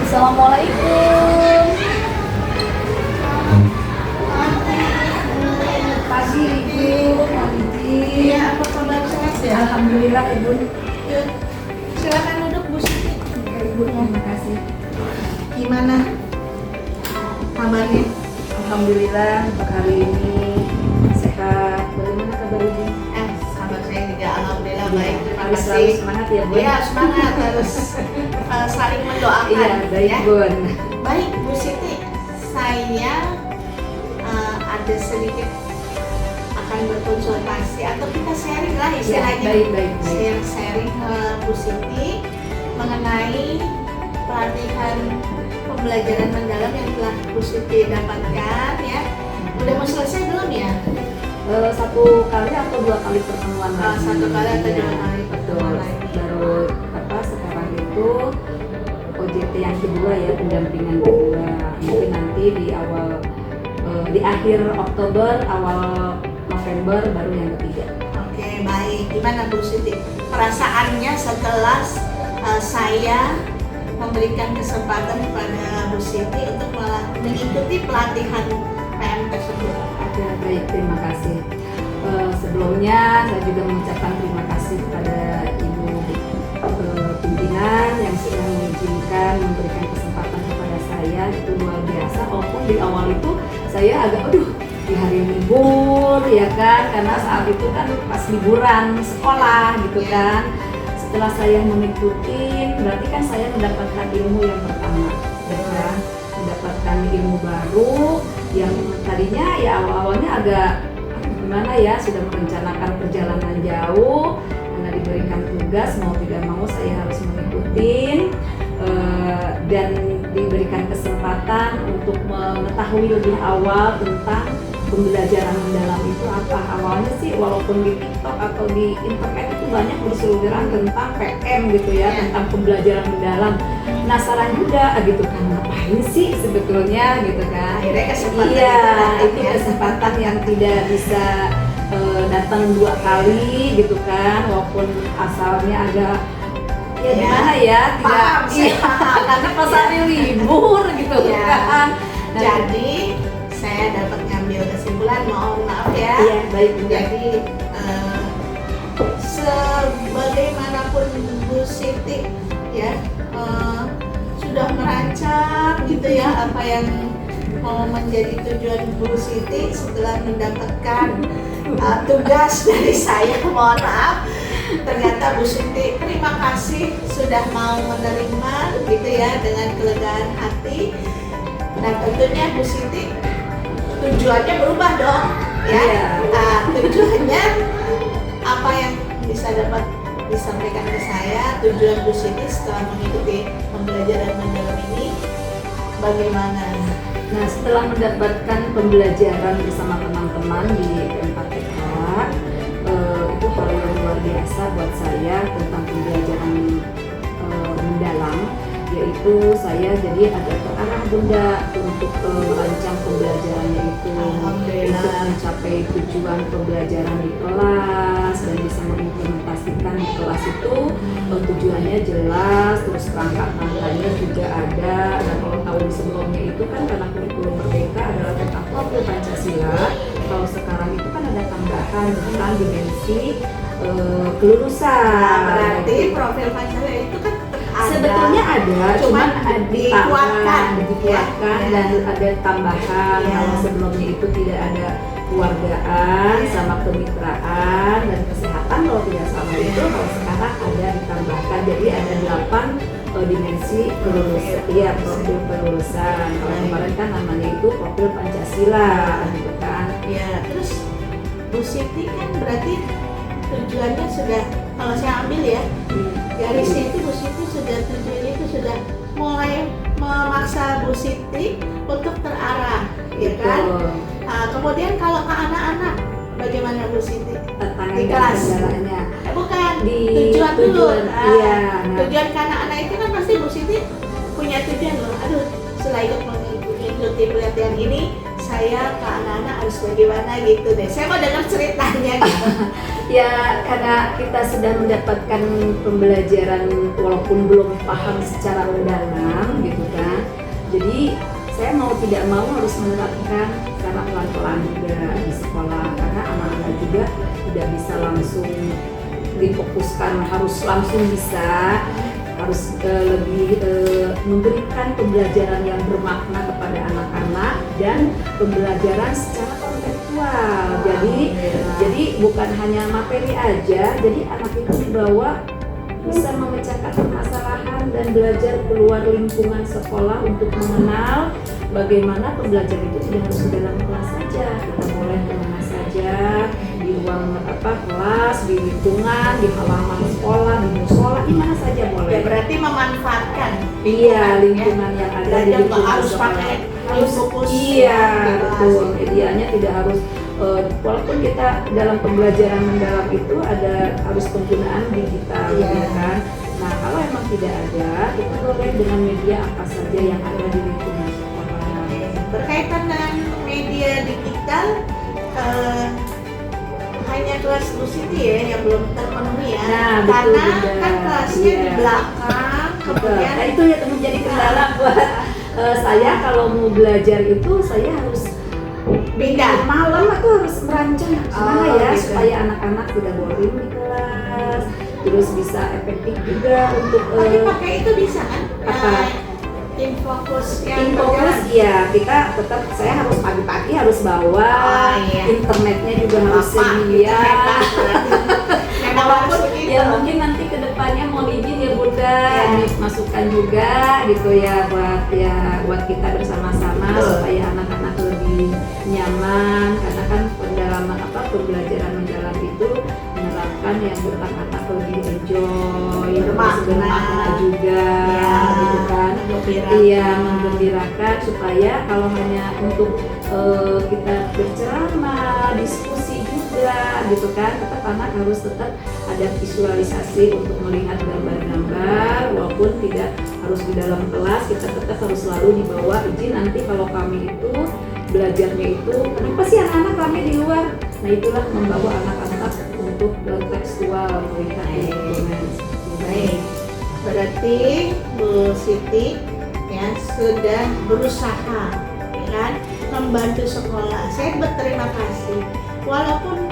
Assalamualaikum. Pagi Ibu, Nanti. Iya, apa kabar, sehat ya? Alhamdulillah Ibu. Ya, silakan duduk Bu Siti. Ibu, terima kasih. Gimana kabarnya? Alhamdulillah untuk hari ini sehat. Bagaimana kabar Ibu? Kabar saya juga alhamdulillah baik. Terima Harus kasih. selalu semangat ya Bu. Iya, semangat harus saling mendoakan. Iya, baik ya. Bun. Baik Bu Siti, saya ada sedikit akan berkonsultasi atau kita sharing lah Ya, istilahnya. baik. Sharing Bu Siti mengenai pelatihan pembelajaran mendalam yang telah Bu Siti dapatkan ya. Udah mau selesai belum ya? Satu kali atau dua kali pertemuan lagi? Satu kali atau dua Iya, kali pertemuan betul. lagi. Baru sekarang itu OJT yang kedua ya, pendampingan kedua. Mungkin nanti di akhir Oktober, awal November baru yang ketiga. Oke, baik. Gimana Bu Siti? Perasaannya setelah saya memberikan kesempatan kepada Bu Siti untuk mengikuti pelatihan PM tersebut. Oke, baik, terima kasih. Sebelumnya saya juga mengucapkan terima kasih kepada Ibu pimpinan yang sudah mengizinkan memberikan kesempatan kepada saya. Itu luar biasa. Walaupun di awal itu saya agak di hari libur ya kan, karena saat itu kan pas liburan sekolah gitu kan. Setelah saya mengikuti, berarti kan saya mendapatkan ilmu yang pertama ya kan? Mendapatkan ilmu baru yang tadinya ya awalnya agak gimana ya, sudah merencanakan perjalanan jauh karena diberikan tugas mau tidak mau saya harus mengikuti dan diberikan kesempatan untuk mengetahui lebih awal tentang pembelajaran mendalam itu apa. Awalnya sih walaupun di TikTok atau di internet itu banyak berseliweran tentang PM gitu ya, tentang pembelajaran mendalam. Penasaran juga gitu kan, ngapain sih sebetulnya gitu kan. Akhirnya kesempatan itu kesempatan yang tidak bisa datang dua kali gitu kan, walaupun asalnya agak gimana ya, tidak karena pas hari libur gitu kan. Jadi saya dapat ngambil kesimpulan, mohon maaf ya. Iya, baik. Jadi sebagaimanapun Bu Siti ya sudah merancang gitu ya apa yang mau menjadi tujuan Bu Siti setelah mendapatkan tugas dari saya, mohon maaf. Ternyata Bu Siti terima kasih sudah mau menerima gitu ya dengan kelegaan hati. Dan tentunya Bu Siti tujuannya berubah dong ya. Tujuannya apa yang bisa dapat disampaikan ke saya, tujuan Bu Siti setelah mengikuti pembelajaran mendalam ini bagaimana? Nah, setelah mendapatkan pembelajaran bersama teman-teman di PMK itu hal yang luar biasa buat saya tentang pembelajaran mendalam, yaitu saya jadi agak terarah Bunda untuk merancang pembelajarannya itu untuk mencapai tujuan pembelajaran di kelas dan bisa mengimplementasikan di kelas itu. Tujuannya jelas, terus kerangka-kerangkanya juga ada. Dan kalau tahun sebelumnya itu kan karena kurikulum Merdeka adalah tentang profil Pancasila, kalau sekarang itu kan ada tambahan tentang dimensi kelulusan. Berarti profil Pancasila itu kan sebetulnya ada, cuman dikuatkan ya. Dan ada tambahan. Kalau sebelumnya itu tidak ada kewargaan sama kemitraan dan kesehatan kalau tidak salah itu, kalau sekarang ada ditambahkan, jadi ada 8 dimensi kelulusan, profil kelulusan. Kalau kemarin kan namanya itu profil Pancasila gitu kan. Terus Bu Siti kan berarti tujuannya sudah, kalau saya ambil ya dari situ Bu Siti sudah tujuannya itu sudah mulai memaksa Bu Siti untuk terarah, ya kan? Kemudian kalau ke anak-anak bagaimana Bu Siti? Di kelas? Bukan, tujuan dulu. Tujuan ke anak-anak itu kan pasti Bu Siti punya tujuan loh. Setelah ikut mengikuti pelatihan ini, saya ke anak-anak harus bagaimana gitu deh. Saya mau dengar ceritanya gitu. Ya, karena kita sudah mendapatkan pembelajaran walaupun belum paham secara mendalam gitu kan. Jadi saya mau tidak mau harus menerapkan secara pelan-pelan juga di sekolah, karena anak-anak juga tidak bisa langsung difokuskan harus langsung bisa, harus lebih memberikan pembelajaran yang bermakna kepada anak-anak dan pembelajaran secara kontekstual. Jadi bukan hanya materi aja, jadi anak itu dibawa bisa memecahkan permasalahan dan belajar keluar lingkungan sekolah untuk mengenal bagaimana pembelajaran itu tidak harus di dalam kelas saja, kita boleh kemana saja, di ruang kelas, di lingkungan, di halaman sekolah, di musola, di mana saja boleh. Ya berarti memanfaatkan lingkungan yang ada di lingkungan harus sekolah. pakai harus fokus. Iya, betul. Medianya tidak harus walaupun kita dalam pembelajaran mendalam itu ada harus penggunaan digital, ya kan. Nah, kalau emang tidak ada, kita boleh dengan media apa saja yang ada di lingkungan sekolah. Berkaitan dengan media digital, hanya kelas Bu Siti ya yang belum terpenuhi ya. Nah, betul, karena Bunda. kan kelasnya di Iya. belakang, kemudian Nah, itu ya menjadi kendala buat saya kalau mau belajar itu saya harus beda. malam aku harus merancang gimana ya gitu. supaya anak-anak tidak boring di kelas, terus bisa efektif juga untuk Tapi pakai itu bisa kan? apa? Infokus yang Tim fokus ya, kita tetap saya harus pagi-pagi harus bawa internetnya juga harus sedia. Memang harus begitu. Ya mungkin nanti kedepannya mau izin ya Bunda, ini masukan juga gitu ya buat kita bersama-sama supaya anak-anak lebih nyaman, karena kan pembelajaran mendalam itu menerapkan yang tentang anak lebih enjoy, bermakna juga, gitu kan. Iya, menggembirakan supaya kalau hanya untuk kita berceramah, diskusi juga gitu kan, tetap anak harus tetap ada visualisasi untuk melihat gambar-gambar, walaupun tidak harus di dalam kelas, kita tetap harus selalu dibawa izin nanti kalau kami itu belajarnya itu, kenapa sih anak-anak kami di luar? Nah itulah membawa anak-anak untuk tekstual melihat lingkungan. Baik, berarti Bu Siti ya sudah berusaha ya kan membantu sekolah. Saya berterima kasih walaupun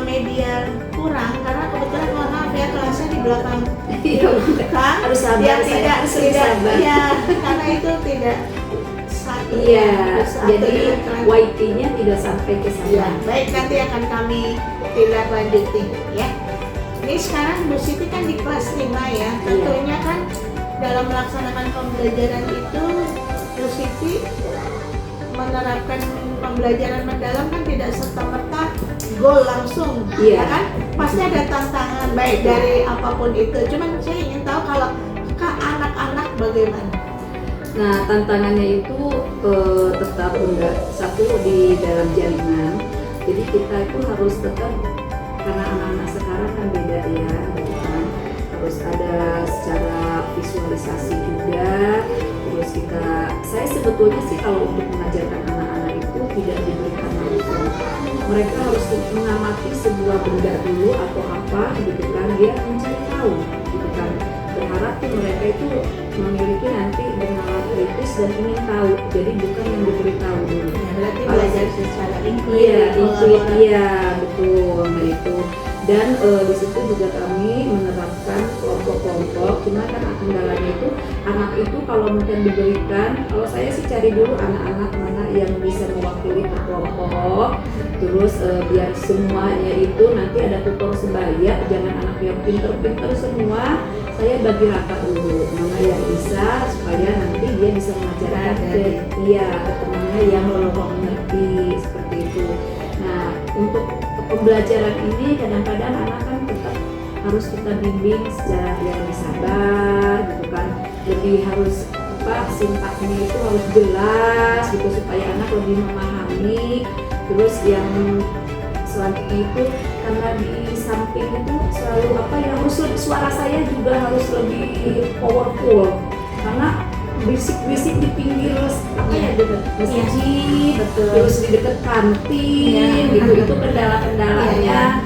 media kurang karena kebetulan mohon maaf ya kelasnya di belakang Harus sabar, yang saya harus sabar. ya karena itu tidak satu Iya, satu jadi dengan kelas. YT-nya tidak sampai ke sana. Ya, baik, nanti akan kami tindak lanjuti ya. Ini sekarang Bu Siti kan di kelas 5 ya. Tentunya kan dalam melaksanakan pembelajaran itu Bu Siti menerapkan pembelajaran mendalam kan tidak serta-merta goal langsung, ya kan? Pasti ada tantangan baik dari apapun itu. Cuman saya ingin tahu kalau ke anak-anak bagaimana? Nah, tantangannya itu tetap enggak satu di dalam jaringan. Jadi kita itu harus tetap, karena anak-anak sekarang kan beda ya, gitu kan. Harus ada secara visualisasi juga. Terus saya sebetulnya sih kalau untuk mengajarkan anak-anak itu tidak diberikan langsung. Mereka harus mengamati sebuah benda dulu atau apa, gitu kan. Dia mencari tahu, gitu kan. Berharap tuh mereka itu memiliki nanti bernalar kritis dan ingin tahu, jadi bukan yang diberitahu dulu. Ya, berarti belajar secara Iya, betul, nah itu. Dan di situ juga kami menerapkan kelompok-kelompok. Cuma kan kendalanya itu anak itu kalau mungkin diberikan, kalau saya sih cari dulu anak-anak mana yang bisa mewakili ke kelompok. Terus biar semuanya itu nanti ada tutor sebaya, jangan anak yang pinter-pinter semua. Saya bagi rata dulu mana yang bisa supaya nanti dia bisa mengajarkan ke temannya yang kelompok mengerti seperti itu. Nah, untuk pembelajaran ini kadang-kadang anak kan tetap harus kita bimbing secara yang lebih sabar, gitu kan. Lebih harus sintaknya itu harus jelas gitu supaya anak lebih memahami. Terus yang selanjutnya itu karena di samping itu selalu harus suara saya juga harus lebih powerful karena berisik-berisik di pinggir apa ya, dekat masjid, Betul. terus di dekat kantin gitu, itu kendala-kendalanya.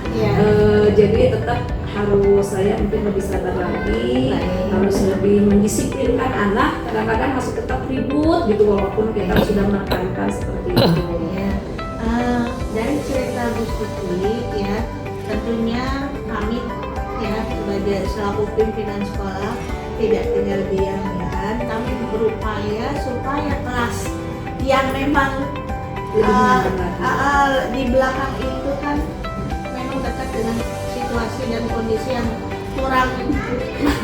Jadi tetap harus saya mungkin lebih sabar lagi, harus lebih mendisiplinkan anak. Kadang-kadang masih tetap ribut gitu walaupun kita sudah menekankan seperti itu. Ya. Dari cerita Bu Siti ya, tentunya kami ya sebagai selaku pimpinan sekolah tidak tinggal diam ya kan. Kami berupaya supaya kelas yang memang di belakang itu kan memang dekat dengan situasi dan kondisi yang kurang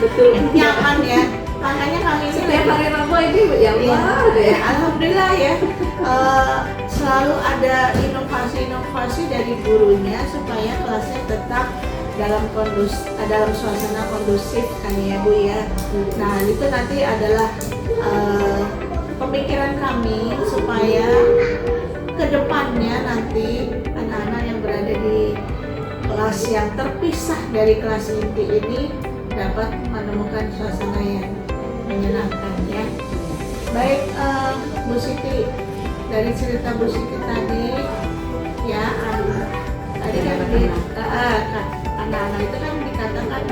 Betul. nyaman ya. Makanya kami ini Setiap hari Rabu ini ya Allah, ya, alhamdulillah ya, selalu ada inovasi-inovasi dari gurunya supaya kelasnya tetap dalam suasana kondusif kan ya Bu ya. Nah itu nanti adalah pemikiran kami supaya kedepannya nanti anak-anak yang berada di kelas yang terpisah dari kelas inti ini dapat menemukan suasana yang menyenangkan ya. Baik Bu Siti, dari cerita Bu Siti tadi ya, tadi kan anak-anak itu kan dikatakan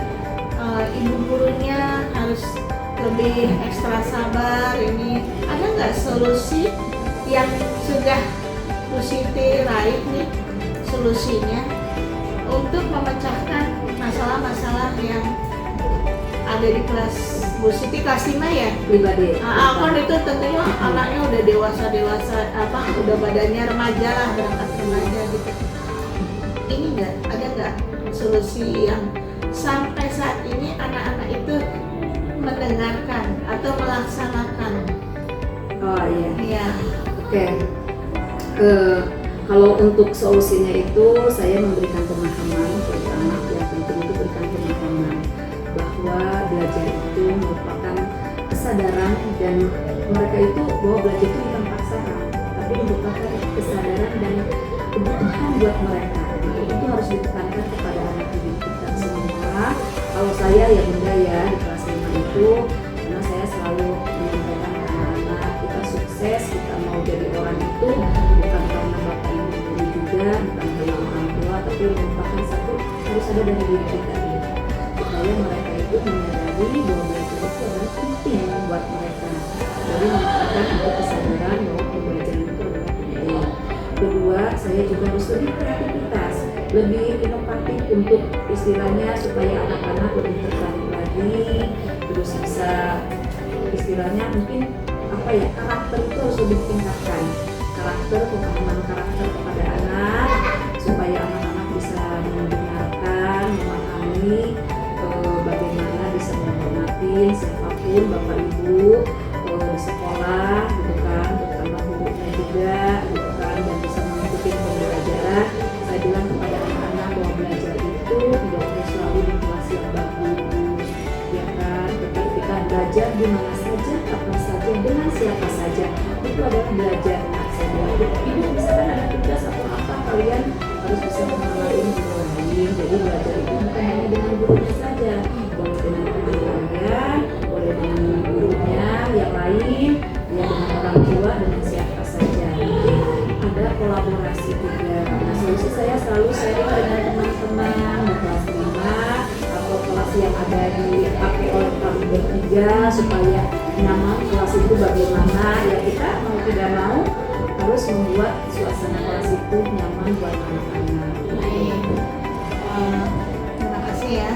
ibu gurunya harus lebih ekstra sabar. Ini ada nggak solusi yang sudah Bu Siti raih nih solusinya untuk memecahkan masalah-masalah yang ada di kelas Bu Siti, kelas 5 ya? Pribadi. Kan itu tentunya anaknya udah dewasa udah badannya remaja lah, berangkat remaja gitu. Ini ada nggak solusi yang sampai saat ini anak-anak itu mendengarkan atau melaksanakan? Oh iya. Iya. Oke. Kalau untuk solusinya itu saya memberikan pemahaman kepada anak, yang penting itu berikan pemahaman bahwa belajar itu merupakan kesadaran, dan mereka itu bahwa belajar itu bukan paksaan, tapi merupakan kesadaran dan kebutuhan buat mereka. Itu harus ditekankan kepada anak didik kita semua. Kalau saya ya Bunda ya di kelas 5 itu, karena saya selalu menyampaikan ke anak-anak, kita sukses, kita mau jadi orang itu bukan karena bapak ibu guru juga, bukan karena orang tua, tapi merupakan satu harus ada dari diri kita ini, supaya mereka itu menyadari bahwa belajar itu adalah penting buat mereka. Jadi merupakan untuk kesadaran bahwa pembelajaran itu adalah penting. Kedua, saya juga harus lebih kreativitas, lebih inovatif untuk istilahnya supaya anak-anak lebih tertarik lagi, terus bisa istilahnya mungkin karakter itu harus lebih ditingkatkan, pemahaman karakter kepada anak, supaya anak-anak bisa mendengarkan, memahami bagaimana bisa menghormati siapapun bapak ibu di sekolah gitu kan, terutama gurunya juga gitu kan, dan bisa mengikuti pembelajaran. Saya bilang kepada anak-anak bahwa belajar itu tidak harus selalu di kelas yang bagus ya kan, tetapi kita belajar di mana saja, kapan saja, dengan siapa saja, itu adalah belajar. Ibu misalkan ada tugas atau apa, kalian harus bisa mengenali guru lain. Jadi belajar itu bukan hanya dengan gurunya saja, boleh dengan teman kalian, boleh dengan gurunya yang lain, ya dengan orang tua, dengan siapa saja. Ada kolaborasi juga. Nah, solusi saya selalu sharing dengan teman-teman di kelas 5 atau kelas yang ada dipakai oleh kami bertiga, supaya nyaman kelas itu bagaimana ya, kita mau tidak mau harus membuat suasana kelas itu nyaman buat anak-anak. Terima kasih ya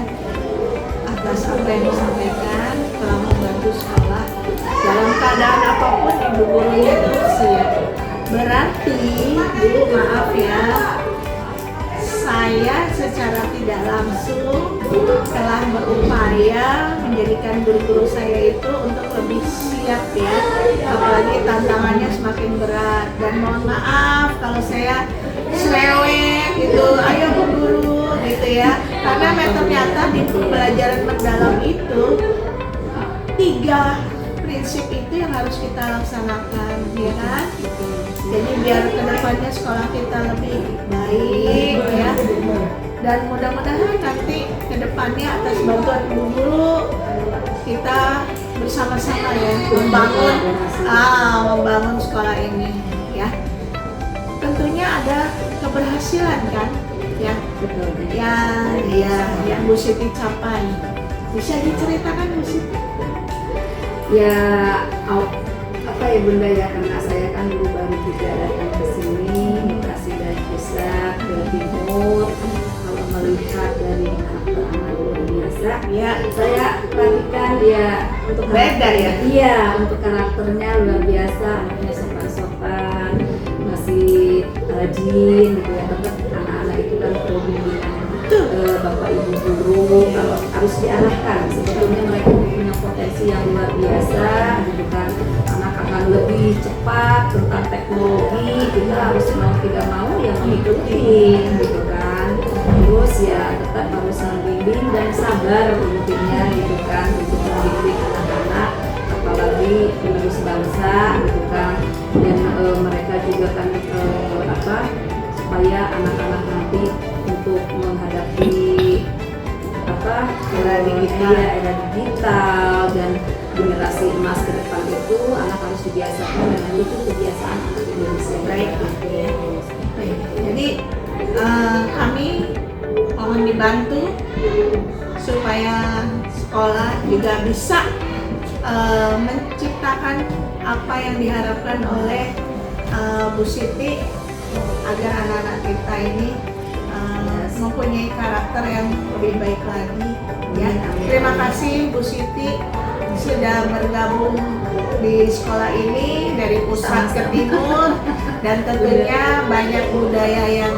atas apa yang disampaikan, telah membantu sekolah dalam keadaan apapun ibu gurunya itu siap. Berarti Bu, maaf ya, saya secara tidak langsung telah berupaya menjadikan guru-guru saya itu untuk lebih siap ya, apalagi tantangannya semakin berat. Dan mohon maaf kalau saya cerewet gitu, ayo Bu Guru gitu ya, karena ternyata di pembelajaran mendalam itu 3 prinsip itu yang harus kita laksanakan ya kan. Jadi biar kedepannya sekolah kita lebih baik ya, dan mudah-mudahan nanti kedepannya atas bantuan ibu guru kita bersama-sama ya membangun sekolah ini ya. Tentunya ada keberhasilan kan ya, Betul. yang Bu Siti capai. Bisa diceritakan Bu Siti? Ya, apa ya Bunda ya, karena saya kan dulu baru juga datang ke sini, mutasi dari pusat ke timur. Kalau melihat dari anak-anak luar biasa, Ya, saya perhatikan ya untuk beda ya. Iya, untuk karakternya luar biasa, anaknya sopan-sopan, masih rajin gitu ya. Tetap anak-anak itu kan perlu bimbingan bapak ibu guru, kalau harus diarahkan. Sebetulnya mereka punya potensi yang luar biasa, gitu kan. Anak akan lebih cepat tentang teknologi, kita harus mau tidak mau ya mengikuti, gitu kan. Terus ya tetap harus membimbing dan sabar intinya, gitu kan, untuk mendidik anak-anak, apalagi penerus bangsa, gitu kan. Dan mereka juga kan supaya anak-anak nanti untuk menghadapi era digital dan generasi emas ke depan itu, anak harus dibiasakan dengan itu kebiasaan anak Indonesia. Baik. Jadi kami mohon dibantu supaya sekolah juga bisa menciptakan apa yang diharapkan oleh Bu Siti, agar anak-anak kita ini mempunyai karakter yang lebih baik lagi ya. Terima kasih Bu Siti sudah bergabung di sekolah ini dari pusat ke timur, dan tentunya banyak budaya yang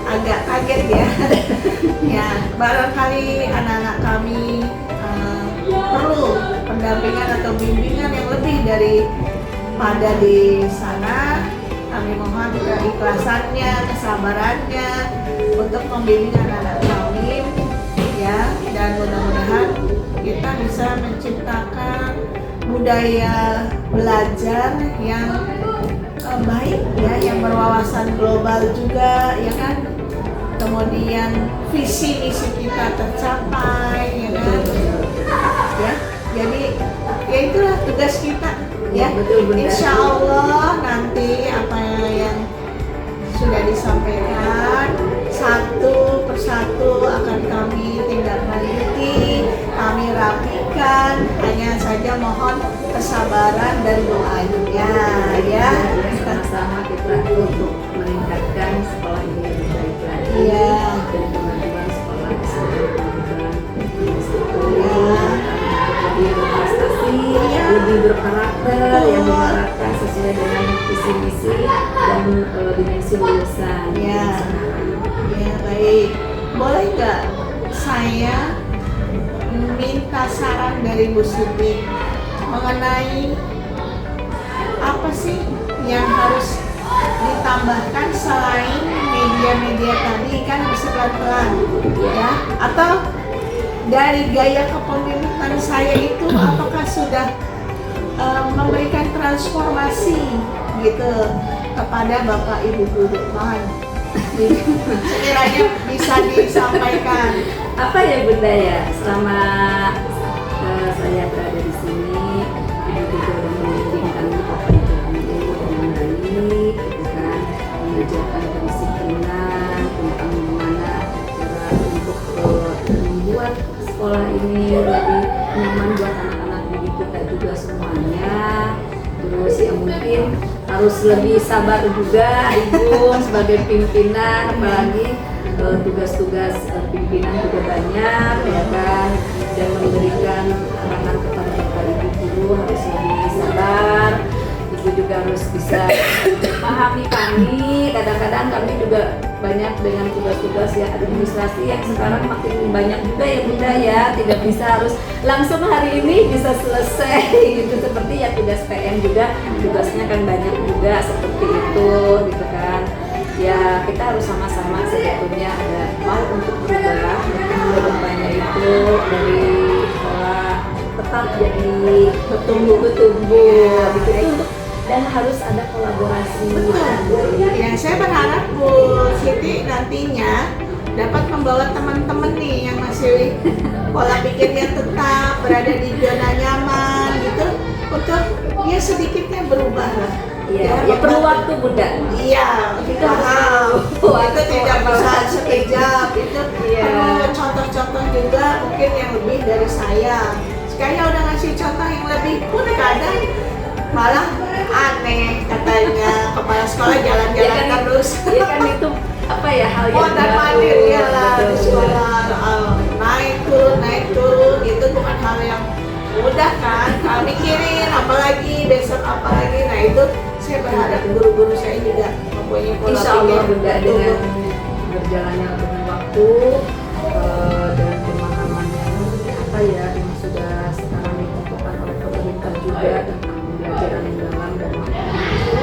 agak kaget ya. Ya, barangkali anak-anak kami perlu pendampingan atau bimbingan yang lebih daripada di sana. Kami mohon keikhlasannya, kesabarannya untuk membimbing anak-anak kami ya, dan mudah-mudahan kita bisa menciptakan budaya belajar yang baik ya, yang berwawasan global juga ya kan. Kemudian visi misi kita tercapai ya kan. Ya, jadi ya itulah tugas kita ya. Betul, Bunda. Insya Allah nanti apa yang sudah disampaikan satu persatu akan kami tindak lanjuti, kami rapikan. Hanya saja mohon kesabaran dan doanya ya. Sama-sama kita untuk meningkatkan sekolah ini lebih baik lagi. Iya. Dan teman-teman sekolah di seluruh pendidikan lebih berprestasi, lebih berkarakter, yang diharapkan sesuai dengan visi misi dan dimensi lulusan. Ya, ya baik. Boleh nggak saya minta saran dari Bu Siti mengenai apa sih yang harus ditambahkan selain media-media tadi, kan harus pelan-pelan ya, atau dari gaya kepemimpinan saya itu apakah sudah memberikan transformasi gitu kepada Bapak Ibu guru? Mohon sekiranya bisa disampaikan. Apa ya Bunda ya, selama saya berada di sini, Ibu juga membimbingkan Bapak Ibu guru dengan baik, gitu kan, mengajarkan kedisiplinan tentang bagaimana cara untuk membuat sekolah ini lebih nyaman buat anak-anak didik kita juga semuanya. Terus yang mungkin harus lebih sabar juga Ibu sebagai pimpinan, apalagi tugas-tugas pimpinan juga banyak ya kan, dan memberikan arahan kepada Bapak Ibu guru harus lebih sabar. Ibu juga harus bisa memahami kami, kadang-kadang kami juga banyak dengan tugas-tugas ya administrasi yang sekarang makin banyak juga ya Bunda ya, tidak bisa harus langsung hari ini bisa selesai gitu, seperti ya tugas PM juga tugasnya kan banyak juga seperti itu gitu kan. Ya kita harus sama-sama sebetulnya ada mau untuk berubah, berubahnya itu dari sekolah tetap jadi bertumbuh gitu untuk, dan harus ada kolaborasi. Betul. Ya, saya berharap Bu Siti nantinya dapat membawa teman-teman nih yang masih pola pikirnya tetap berada di zona nyaman gitu, untuk ya sedikitnya berubah lah. Iya, ya perlu waktu Bunda. Iya, Itu paham. Itu tidak bisa sekejap. Itu Iya. perlu contoh-contoh juga mungkin yang lebih dari saya. Sekalinya udah ngasih contoh yang lebih pun kadang malah aneh katanya kepala sekolah jalan-jalan kan, terus. Ya kan itu apa ya, hal yang Mondar baru. mandir ya lah di Betul, sekolah, naik turun itu bukan hal yang mudah kan. Kalau mikirin apalagi besok apalagi, nah itu saya berharap guru-guru saya juga mempunyai pola Insya Allah pikir. Bunda, Betul. dengan berjalannya dengan waktu dan pemahaman yang apa ya yang sudah sekarang ditentukan oleh pemerintah juga tentang pembelajaran yang dalam dan waktu itu,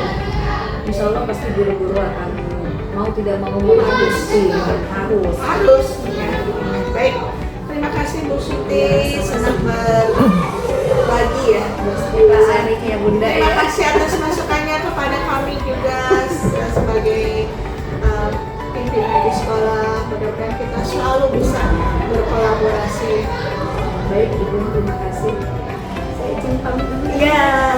Insya Allah pasti guru-guru akan mau tidak mau harus Harus ya. Baik, terima kasih Bu Siti, senang berbagi ya. Kita Anik ya Bunda Terima ya. kasih atas masukannya kepada kami juga sebagai pimpinan di sekolah. Mudah-mudahan kita selalu bisa berkolaborasi. Baik Ibu, terima kasih. Saya izin pamit dulu. Iya.